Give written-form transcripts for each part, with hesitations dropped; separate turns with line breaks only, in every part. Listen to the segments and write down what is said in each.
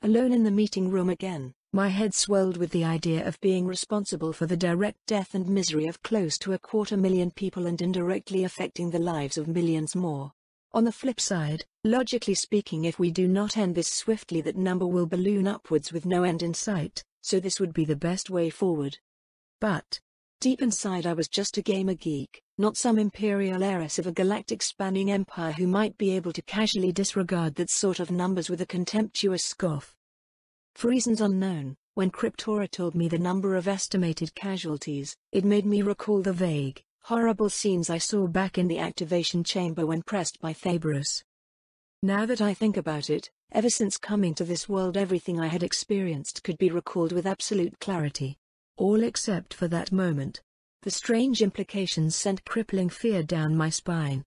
Alone in the meeting room again, my head swelled with the idea of being responsible for the direct death and misery of close to 250,000 people and indirectly affecting the lives of millions more. On the flip side, logically speaking, if we do not end this swiftly, that number will balloon upwards with no end in sight, so this would be the best way forward. But deep inside I was just a gamer geek, not some imperial heiress of a galactic-spanning empire who might be able to casually disregard that sort of numbers with a contemptuous scoff. For reasons unknown, when Cryptora told me the number of estimated casualties, it made me recall the vague, horrible scenes I saw back in the activation chamber when pressed by Thabrus. Now that I think about it, ever since coming to this world, everything I had experienced could be recalled with absolute clarity. All except for that moment. The strange implications sent crippling fear down my spine.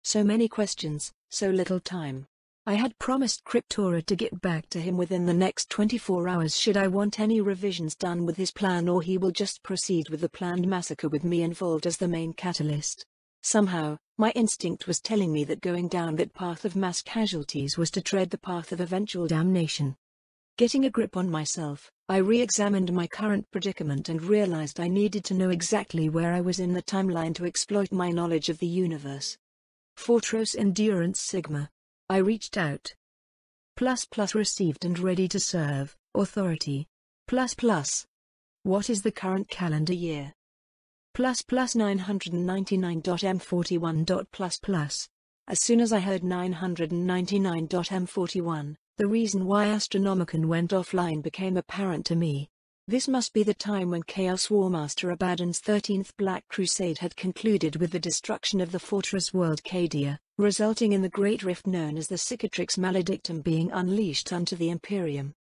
So many questions, so little time. I had promised Cryptora to get back to him within the next 24 hours should I want any revisions done with his plan, or he will just proceed with the planned massacre with me involved as the main catalyst. Somehow, my instinct was telling me that going down that path of mass casualties was to tread the path of eventual damnation. Getting a grip on myself, I re-examined my current predicament and realized I needed to know exactly where I was in the timeline to exploit my knowledge of the universe. Fortress Endurance Sigma. I reached out. ++ received and ready to serve, authority. ++. What is the current calendar year? ++999.m41. As soon as I heard 999.m41, the reason why Astronomicon went offline became apparent to me. This must be the time when Chaos Warmaster Abaddon's 13th Black Crusade had concluded with the destruction of the fortress world Cadia, resulting in the Great Rift known as the Cicatrix Maledictum being unleashed unto the Imperium.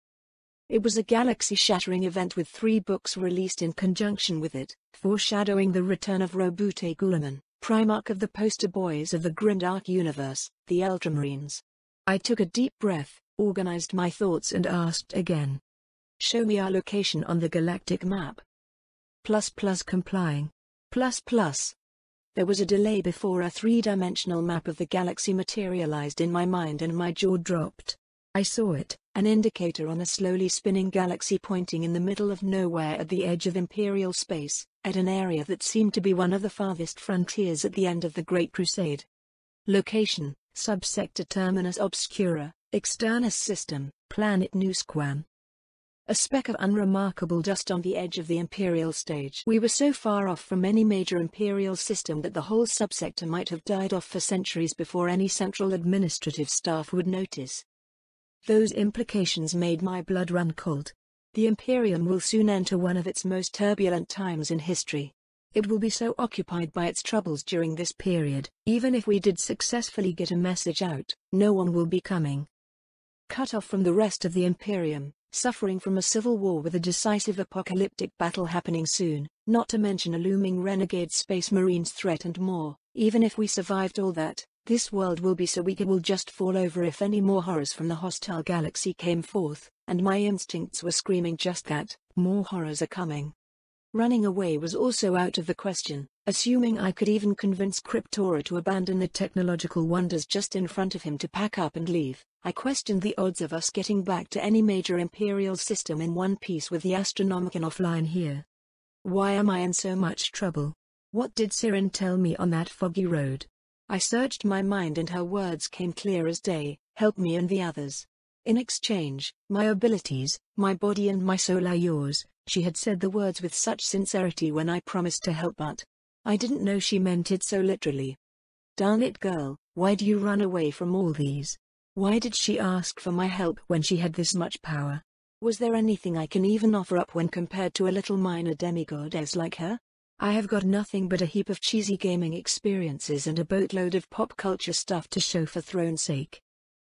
It was a galaxy-shattering event with 3 books released in conjunction with it, foreshadowing the return of Roboute Guilliman, Primarch of the poster boys of the Grimdark universe, the Ultramarines. I took a deep breath, organized my thoughts and asked again. Show me our location on the galactic map. ++ complying. ++. There was a delay before a 3-dimensional map of the galaxy materialized in my mind and my jaw dropped. I saw it, an indicator on a slowly spinning galaxy pointing in the middle of nowhere at the edge of Imperial space, at an area that seemed to be one of the farthest frontiers at the end of the Great Crusade. Location, Subsector Terminus Obscura, Externus System, Planet Nusquam. A speck of unremarkable dust on the edge of the Imperial stage. We were so far off from any major Imperial system that the whole subsector might have died off for centuries before any central administrative staff would notice. Those implications made my blood run cold. The Imperium will soon enter one of its most turbulent times in history. It will be so occupied by its troubles during this period, even if we did successfully get a message out, no one will be coming. Cut off from the rest of the Imperium, suffering from a civil war with a decisive apocalyptic battle happening soon, not to mention a looming renegade space marines threat and more. Even if we survived all that, this world will be so weak it will just fall over if any more horrors from the hostile galaxy came forth, and my instincts were screaming just that, more horrors are coming. Running away was also out of the question, assuming I could even convince Cryptora to abandon the technological wonders just in front of him to pack up and leave. I questioned the odds of us getting back to any major Imperial system in one piece with the Astronomicon offline here. Why am I in so much trouble? What did SYRINE tell me on that foggy road? I searched my mind and her words came clear as day, help me and the others. In exchange, my abilities, my body and my soul are yours. She had said the words with such sincerity when I promised to help, but I didn't know she meant it so literally. Darn it, girl, why do you run away from all these? Why did she ask for my help when she had this much power? Was there anything I can even offer up when compared to a little minor demigoddess like her? I have got nothing but a heap of cheesy gaming experiences and a boatload of pop culture stuff to show for throne's sake.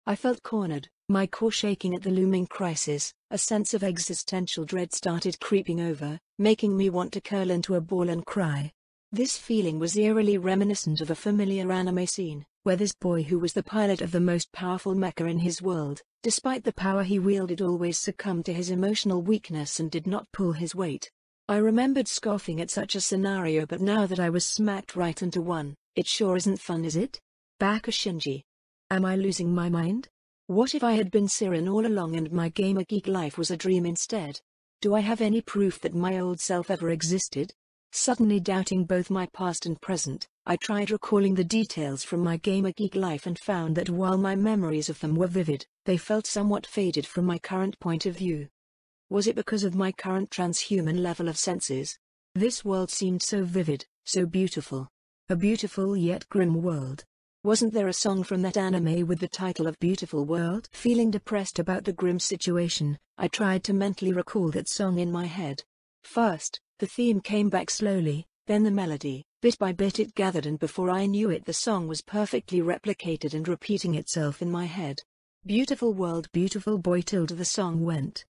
I felt cornered, my core shaking at the looming crisis. A sense of existential dread started creeping over, making me want to curl into a ball and cry. This feeling was eerily reminiscent of a familiar anime scene, where this boy who was the pilot of the most powerful mecha in his world, despite the power he wielded, always succumbed to his emotional weakness and did not pull his weight. I remembered scoffing at such a scenario, but now that I was smacked right into one, it sure isn't fun, is it? Baka Shinji. Am I losing my mind? What if I had been SYRINE all along and my gamer geek life was a dream instead? Do I have any proof that my old self ever existed? Suddenly doubting both my past and present, I tried recalling the details from my gamer geek life and found that while my memories of them were vivid, they felt somewhat faded from my current point of view. Was it because of my current transhuman level of senses? This world seemed so vivid, so beautiful. A beautiful yet grim world. Wasn't there a song from that anime with the title of Beautiful World? Feeling depressed about the grim situation, I tried to mentally recall that song in my head. First, the theme came back slowly, then the melody. Bit by bit it gathered, and before I knew it the song was perfectly replicated and repeating itself in my head. Beautiful world, beautiful boy. The song went.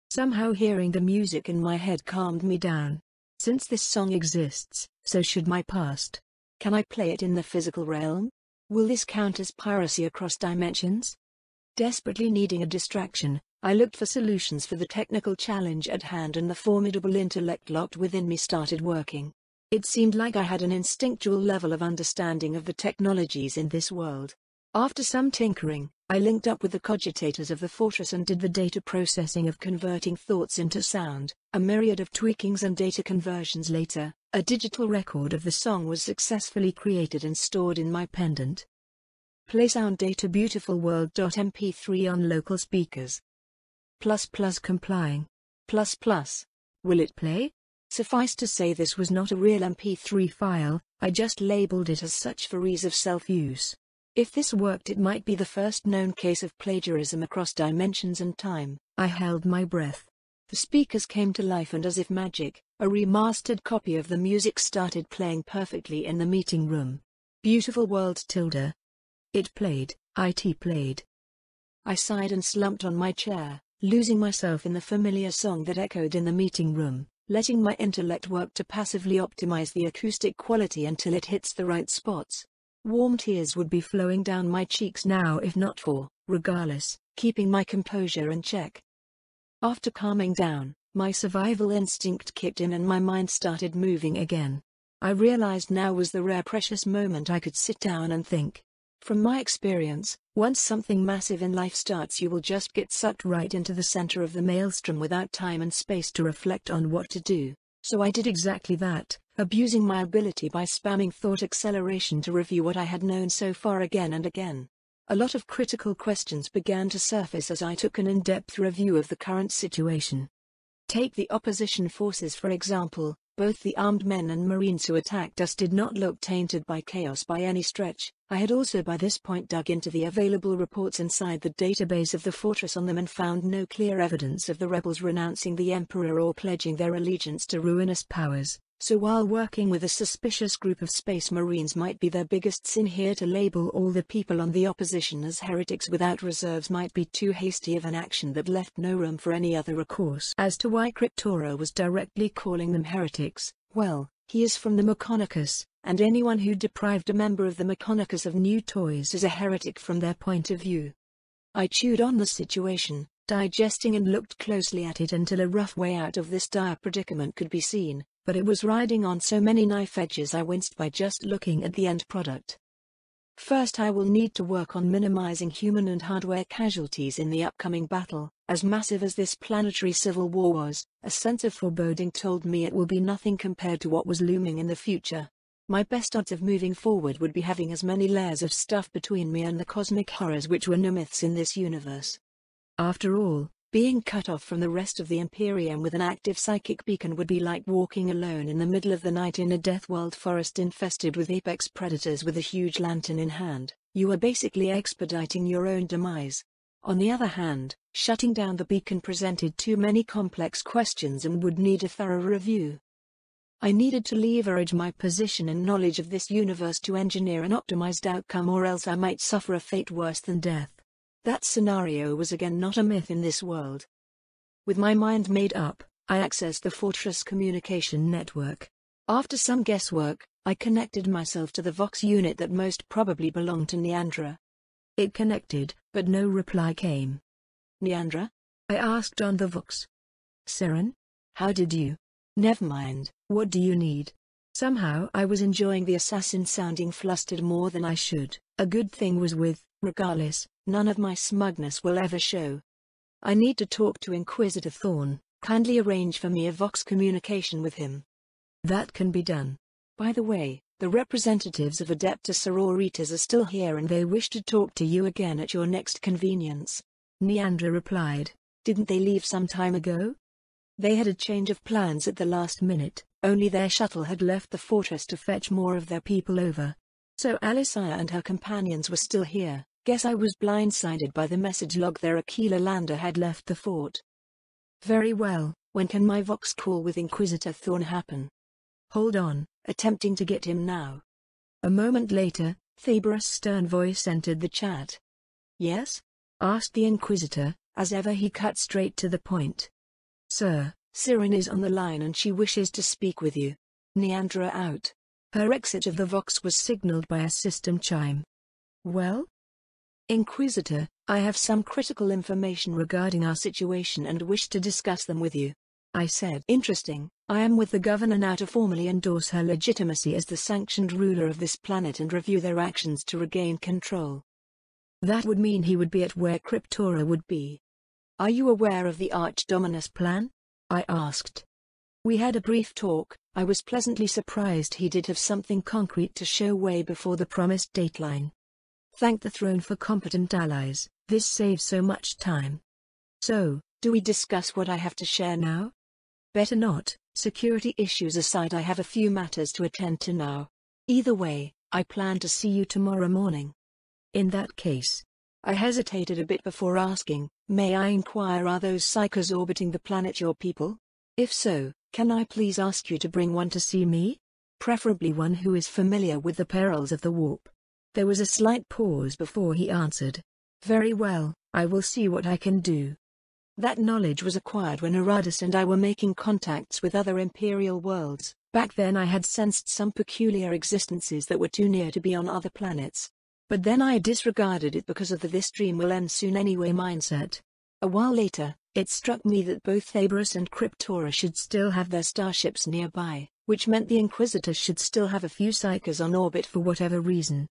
Somehow hearing the music in my head calmed me down. Since this song exists, so should my past. Can I play it in the physical realm? Will this count as piracy across dimensions? Desperately needing a distraction, I looked for solutions for the technical challenge at hand, and the formidable intellect locked within me started working. It seemed like I had an instinctual level of understanding of the technologies in this world. After some tinkering, I linked up with the cogitators of the fortress and did the data processing of converting thoughts into sound. A myriad of tweakings and data conversions later, a digital record of the song was successfully created and stored in my pendant. Play sound data beautiful world.mp3 on local speakers. Complying. Will it play? Suffice to say this was not a real MP3 file, I just labeled it as such for ease of self-use. If this worked, it might be the first known case of plagiarism across dimensions and time. I held my breath. The speakers came to life, and as if magic, a remastered copy of the music started playing perfectly in the meeting room. Beautiful world. It played. It played. I sighed and slumped on my chair, losing myself in the familiar song that echoed in the meeting room, letting my intellect work to passively optimize the acoustic quality until it hits the right spots. Warm tears would be flowing down my cheeks now if not for, regardless, keeping my composure in check. After calming down, my survival instinct kicked in and my mind started moving again. I realized now was the rare precious moment I could sit down and think. From my experience, once something massive in life starts, you will just get sucked right into the center of the maelstrom without time and space to reflect on what to do. So I did exactly that, abusing my ability by spamming thought acceleration to review what I had known so far again and again. A lot of critical questions began to surface as I took an in-depth review of the current situation. Take the opposition forces for example. Both the armed men and marines who attacked us did not look tainted by chaos by any stretch. I had also by this point dug into the available reports inside the database of the fortress on them and found no clear evidence of the rebels renouncing the Emperor or pledging their allegiance to ruinous powers. So while working with a suspicious group of space marines might be their biggest sin here, to label all the people on the opposition as heretics without reserves might be too hasty of an action that left no room for any other recourse. As to why Cryptora was directly calling them heretics, well, he is from the Mechonicus, and anyone who deprived a member of the Mechonicus of new toys is a heretic from their point of view. I chewed on the situation, digesting and looked closely at it until a rough way out of this dire predicament could be seen. But it was riding on so many knife edges I winced by just looking at the end product. First, I will need to work on minimizing human and hardware casualties in the upcoming battle. As massive as this planetary civil war was, a sense of foreboding told me it will be nothing compared to what was looming in the future. My best odds of moving forward would be having as many layers of stuff between me and the cosmic horrors which were no myths in this universe. After all, being cut off from the rest of the Imperium with an active psychic beacon would be like walking alone in the middle of the night in a death world forest infested with apex predators with a huge lantern in hand. You are basically expediting your own demise. On the other hand, shutting down the beacon presented too many complex questions and would need a thorough review. I needed to leverage my position and knowledge of this universe to engineer an optimized outcome, or else I might suffer a fate worse than death. That scenario was again not a myth in this world. With my mind made up, I accessed the fortress communication network. After some guesswork, I connected myself to the Vox unit that most probably belonged to Neandra. It connected, but no reply came. Neandra? I asked on the Vox. SYRINE? How did you? Never mind, what do you need? Somehow I was enjoying the assassin sounding flustered more than I should. A good thing was with, regardless, None of my smugness will ever show. I need to talk to Inquisitor Thorn. Kindly arrange for me a Vox communication with him. That can be done. By the way, the representatives of Adeptus Sororitas are still here and they wish to talk to you again at your next convenience. Neandra replied. Didn't they leave some time ago? They had a change of plans at the last minute, only their shuttle had left the fortress to fetch more of their people over. So Alisaya and her companions were still here. Guess I was blindsided by the message log their Aquila lander had left the fort. Very well, when can my Vox call with Inquisitor Thorn happen? Hold on, attempting to get him now. A moment later, Thaberus' stern voice entered the chat. Yes? Asked the Inquisitor. As ever he cut straight to the point. Sir, SYRINE is on the line and she wishes to speak with you. Neandra out. Her exit of the Vox was signaled by a system chime. Well? Inquisitor, I have some critical information regarding our situation and wish to discuss them with you. I said. Interesting. I am with the governor now to formally endorse her legitimacy as the sanctioned ruler of this planet and review their actions to regain control. That would mean he would be at where Cryptora would be. Are you aware of the Archdominus plan? I asked. We had a brief talk. I was pleasantly surprised he did have something concrete to show way before the promised dateline. Thank the throne for competent allies, this saves so much time. So, do we discuss what I have to share now? Better not. Security issues aside, I have a few matters to attend to now. Either way, I plan to see you tomorrow morning. In that case. I hesitated a bit before asking, may I inquire, are those psychers orbiting the planet your people? If so, can I please ask you to bring one to see me? Preferably one who is familiar with the perils of the warp. There was a slight pause before he answered. Very well, I will see what I can do. That knowledge was acquired when Aradus and I were making contacts with other Imperial worlds. Back then I had sensed some peculiar existences that were too near to be on other planets. But then I disregarded it because of the "this dream will end soon anyway" mindset. A while later, it struck me that both Thaberus and Cryptora should still have their starships nearby, which meant the Inquisitors should still have a few psychers on orbit for whatever reason.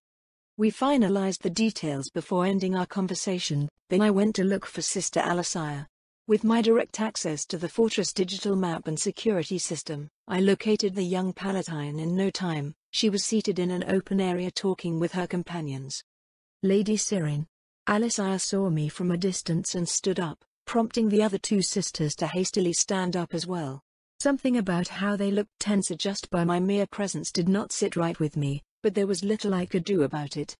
We finalized the details before ending our conversation, then I went to look for Sister Alisaya. With my direct access to the fortress digital map and security system, I located the young Palatine in no time. She was seated in an open area talking with her companions. Lady SYRINE. Alisaya saw me from a distance and stood up, prompting the other two sisters to hastily stand up as well. Something about how they looked tenser just by my mere presence did not sit right with me, but there was little I could do about it.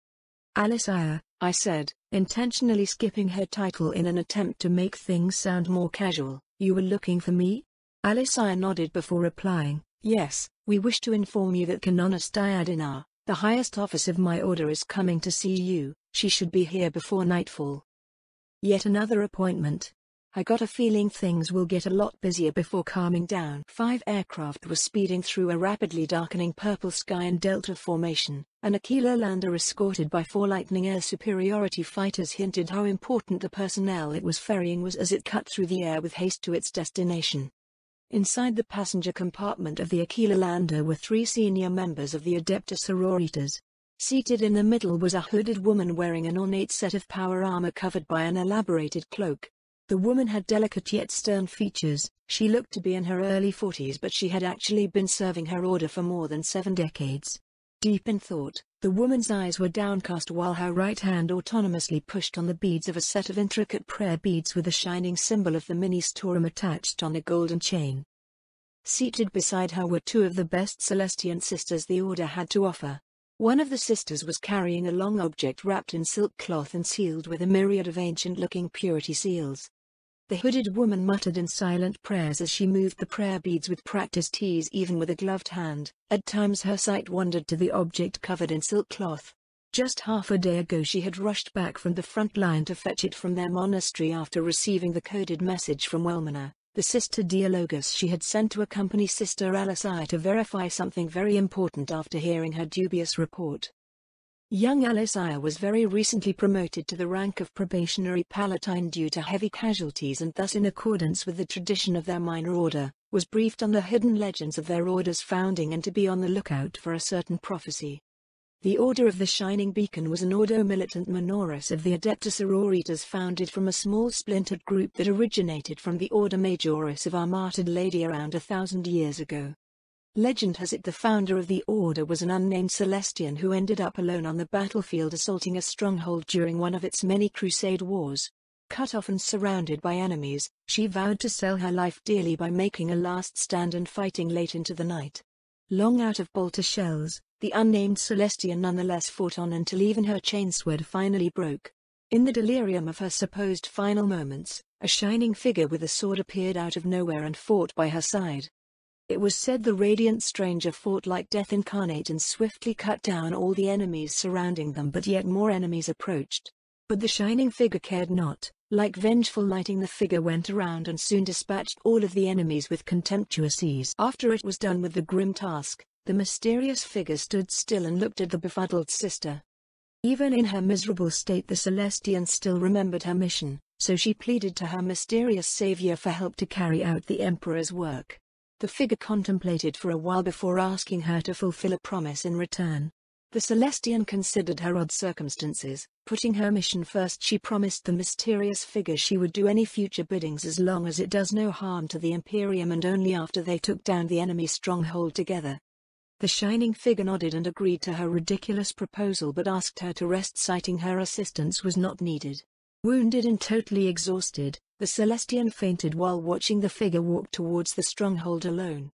Alisaya, I said, intentionally skipping her title in an attempt to make things sound more casual, you were looking for me? Alisaya nodded before replying, yes, we wish to inform you that Canonis Diadina, the highest office of my order, is coming to see you. She should be here before nightfall. Yet another appointment. I got a feeling things will get a lot busier before calming down. 5 aircraft were speeding through a rapidly darkening purple sky in Delta formation. An Aquila lander escorted by 4 Lightning Air Superiority fighters hinted how important the personnel it was ferrying was as it cut through the air with haste to its destination. Inside the passenger compartment of the Aquila lander were 3 senior members of the Adeptus Sororitas. Seated in the middle was a hooded woman wearing an ornate set of power armor covered by an elaborated cloak. The woman had delicate yet stern features. She looked to be in her early 40s, but she had actually been serving her order for more than 7 decades. Deep in thought, the woman's eyes were downcast while her right hand autonomously pushed on the beads of a set of intricate prayer beads with a shining symbol of the Ministorum attached on a golden chain. Seated beside her were 2 of the best Celestian sisters the order had to offer. One of the sisters was carrying a long object wrapped in silk cloth and sealed with a myriad of ancient-looking purity seals. The hooded woman muttered in silent prayers as she moved the prayer beads with practiced ease, even with a gloved hand. At times her sight wandered to the object covered in silk cloth. Just half a day ago she had rushed back from the front line to fetch it from their monastery after receiving the coded message from Wellmana, the sister Dialogus she had sent to accompany Sister Alisaya to verify something very important after hearing her dubious report. Young Alisaya was very recently promoted to the rank of probationary palatine due to heavy casualties, and thus, in accordance with the tradition of their minor order, was briefed on the hidden legends of their order's founding and to be on the lookout for a certain prophecy. The Order of the Shining Beacon was an ordo militant minoris of the Adeptus Sororitas founded from a small splintered group that originated from the Order Majoris of our martyred Lady around 1,000 years ago. Legend has it the founder of the order was an unnamed Celestian who ended up alone on the battlefield assaulting a stronghold during one of its many crusade wars. Cut off and surrounded by enemies, she vowed to sell her life dearly by making a last stand and fighting late into the night. Long out of bolter shells, the unnamed Celestian nonetheless fought on until even her chainsword finally broke. In the delirium of her supposed final moments, a shining figure with a sword appeared out of nowhere and fought by her side. It was said the radiant stranger fought like death incarnate and swiftly cut down all the enemies surrounding them, but yet more enemies approached. But the shining figure cared not. Like vengeful lightning, the figure went around and soon dispatched all of the enemies with contemptuous ease. After it was done with the grim task, the mysterious figure stood still and looked at the befuddled sister. Even in her miserable state, the Celestian still remembered her mission, so she pleaded to her mysterious savior for help to carry out the Emperor's work. The figure contemplated for a while before asking her to fulfill a promise in return. The Celestian considered her odd circumstances. Putting her mission first, she promised the mysterious figure she would do any future biddings as long as it does no harm to the Imperium and only after they took down the enemy stronghold together. The shining figure nodded and agreed to her ridiculous proposal but asked her to rest, citing her assistance was not needed. Wounded and totally exhausted, the Celestian fainted while watching the figure walk towards the stronghold alone.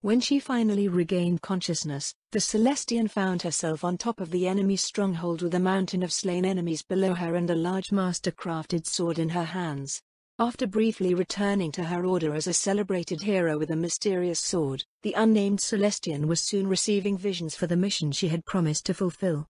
When she finally regained consciousness, the Celestian found herself on top of the enemy stronghold with a mountain of slain enemies below her and a large master-crafted sword in her hands. After briefly returning to her order as a celebrated hero with a mysterious sword, the unnamed Celestian was soon receiving visions for the mission she had promised to fulfill.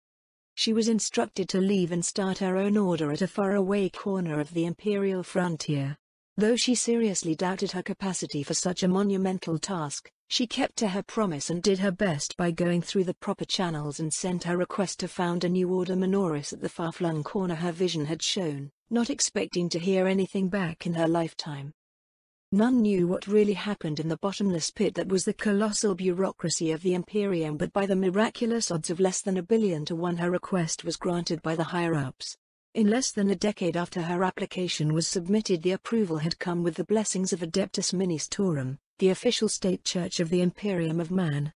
She was instructed to leave and start her own order at a faraway corner of the imperial frontier. Though she seriously doubted her capacity for such a monumental task, she kept to her promise and did her best by going through the proper channels and sent her request to found a new order minoris at the far-flung corner her vision had shown, not expecting to hear anything back in her lifetime. None knew what really happened in the bottomless pit that was the colossal bureaucracy of the Imperium, but by the miraculous odds of less than 1,000,000,000 to 1 her request was granted by the higher-ups. In less than a decade after her application was submitted, the approval had come with the blessings of Adeptus Ministorum, the official state church of the Imperium of Man.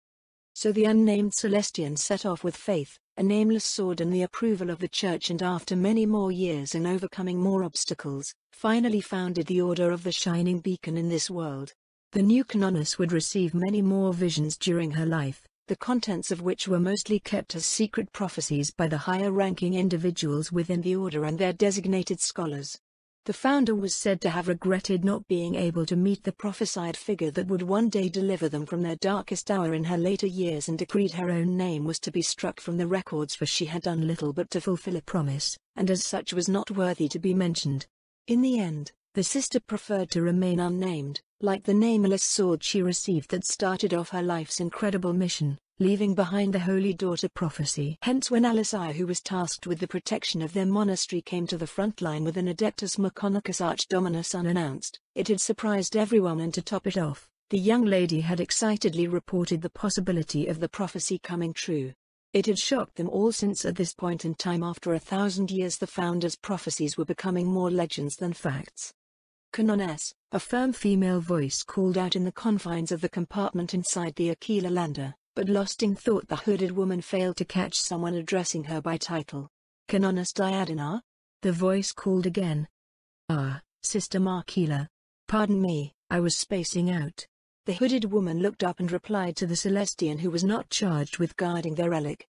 So the unnamed Celestian set off with faith, a nameless sword and the approval of the church, and after many more years and overcoming more obstacles, finally founded the Order of the Shining Beacon in this world. The new canoness would receive many more visions during her life, the contents of which were mostly kept as secret prophecies by the higher-ranking individuals within the order and their designated scholars. The founder was said to have regretted not being able to meet the prophesied figure that would one day deliver them from their darkest hour in her later years, and decreed her own name was to be struck from the records, for she had done little but to fulfill a promise, and as such was not worthy to be mentioned. In the end, the sister preferred to remain unnamed, like the nameless sword she received that started off her life's incredible mission, leaving behind the Holy Daughter prophecy. Hence when Alisaya, who was tasked with the protection of their monastery, came to the front line with an Adeptus Mechonicus Archdominus unannounced, it had surprised everyone, and to top it off, the young lady had excitedly reported the possibility of the prophecy coming true. It had shocked them all, since at this point in time after 1,000 years the founder's prophecies were becoming more legends than facts. Canoness, a firm female voice called out in the confines of the compartment inside the Aquila lander, but lost in thought the hooded woman failed to catch someone addressing her by title. Canoness Diadina? The voice called again. Ah, Sister Markila. Pardon me, I was spacing out. The hooded woman looked up and replied to the Celestian, who was not charged with guarding their relic.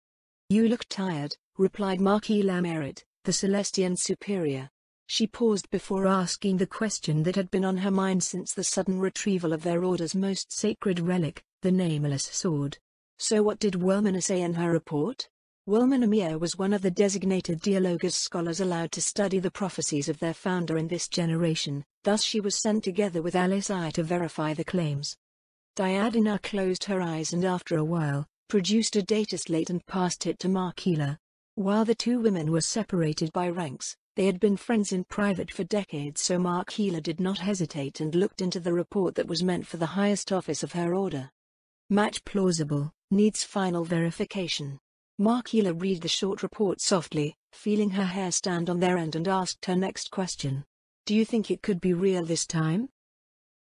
You look tired, replied Markila Merit, the Celestian superior. She paused before asking the question that had been on her mind since the sudden retrieval of their order's most sacred relic, the nameless sword. So what did Wellmana say in her report? Wellmana Mia was one of the designated Dialogus scholars allowed to study the prophecies of their founder in this generation, thus she was sent together with Alisaya to verify the claims. Diadina closed her eyes and after a while, produced a data slate and passed it to Markila. While the two women were separated by ranks, they had been friends in private for decades, so Markila did not hesitate and looked into the report that was meant for the highest office of her order. Match plausible, needs final verification. Markila read the short report softly, feeling her hair stand on their end, and asked her next question. Do you think it could be real this time?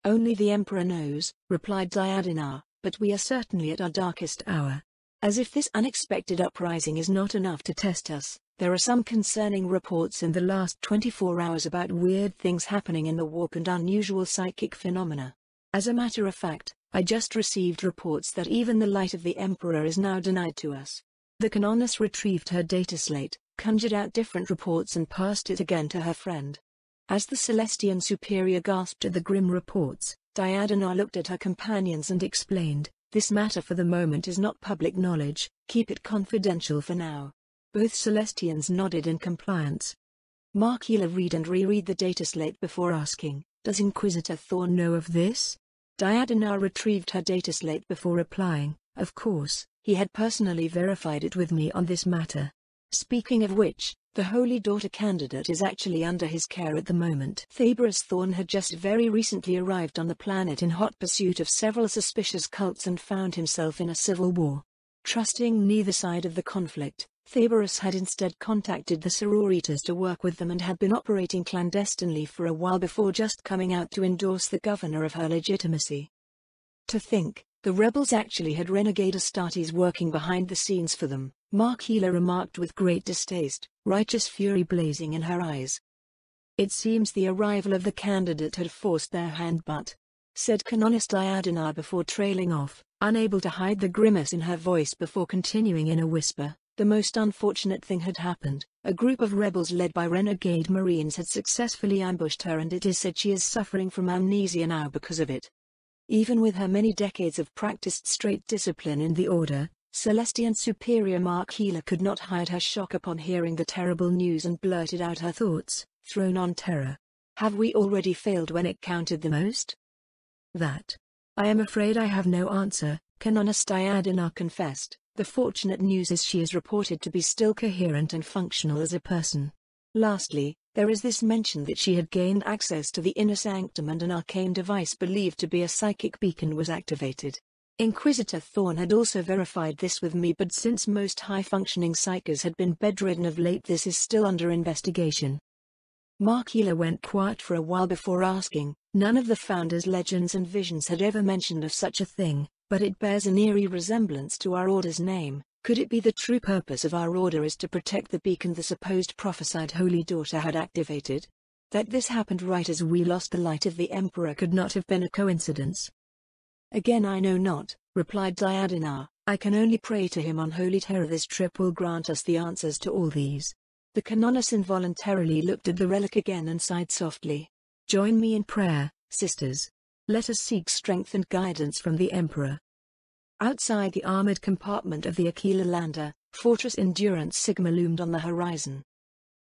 Only the Emperor knows, replied Diadina, but we are certainly at our darkest hour. As if this unexpected uprising is not enough to test us, there are some concerning reports in the last 24 hours about weird things happening in the warp and unusual psychic phenomena. As a matter of fact, I just received reports that even the light of the Emperor is now denied to us. The Canoness retrieved her data slate, conjured out different reports and passed it again to her friend. As the Celestian Superior gasped at the grim reports, Diadina looked at her companions and explained, this matter for the moment is not public knowledge, keep it confidential for now. Both Celestians nodded in compliance. Markila read and reread the data slate before asking, does Inquisitor Thorn know of this? Diadina retrieved her data slate before replying, of course, he had personally verified it with me on this matter. Speaking of which, the Holy Daughter candidate is actually under his care at the moment. Thaberus Thorn had just very recently arrived on the planet in hot pursuit of several suspicious cults and found himself in a civil war. Trusting neither side of the conflict, Thaberus had instead contacted the sororitas to work with them and had been operating clandestinely for a while before just coming out to endorse the governor of her legitimacy. To think, the rebels actually had renegade Astartes working behind the scenes for them, Markila remarked with great distaste, righteous fury blazing in her eyes. It seems the arrival of the candidate had forced their hand, but, said Canoness Diadina before trailing off, unable to hide the grimace in her voice before continuing in a whisper, the most unfortunate thing had happened. A group of rebels led by renegade Marines had successfully ambushed her, and it is said she is suffering from amnesia now because of it. Even with her many decades of practiced straight discipline in the Order, Celestian Superior Markila could not hide her shock upon hearing the terrible news and blurted out her thoughts, thrown on terror. Have we already failed when it counted the most? That. I am afraid I have no answer, Canoness Diadina confessed. The fortunate news is she is reported to be still coherent and functional as a person. Lastly, there is this mention that she had gained access to the inner sanctum and an arcane device believed to be a psychic beacon was activated. Inquisitor Thorn had also verified this with me, but since most high-functioning psychers had been bedridden of late, this is still under investigation. Markila went quiet for a while before asking, none of the Founder's legends and visions had ever mentioned of such a thing, but it bears an eerie resemblance to our Order's name. Could it be the true purpose of our Order is to protect the beacon the supposed prophesied Holy Daughter had activated? That this happened right as we lost the light of the Emperor could not have been a coincidence. Again I know not, replied Diadina. I can only pray to him on holy terror this trip will grant us the answers to all these. The Canoness involuntarily looked at the relic again and sighed softly. Join me in prayer, sisters. Let us seek strength and guidance from the Emperor. Outside the armored compartment of the Aquila lander, Fortress Endurance Sigma loomed on the horizon.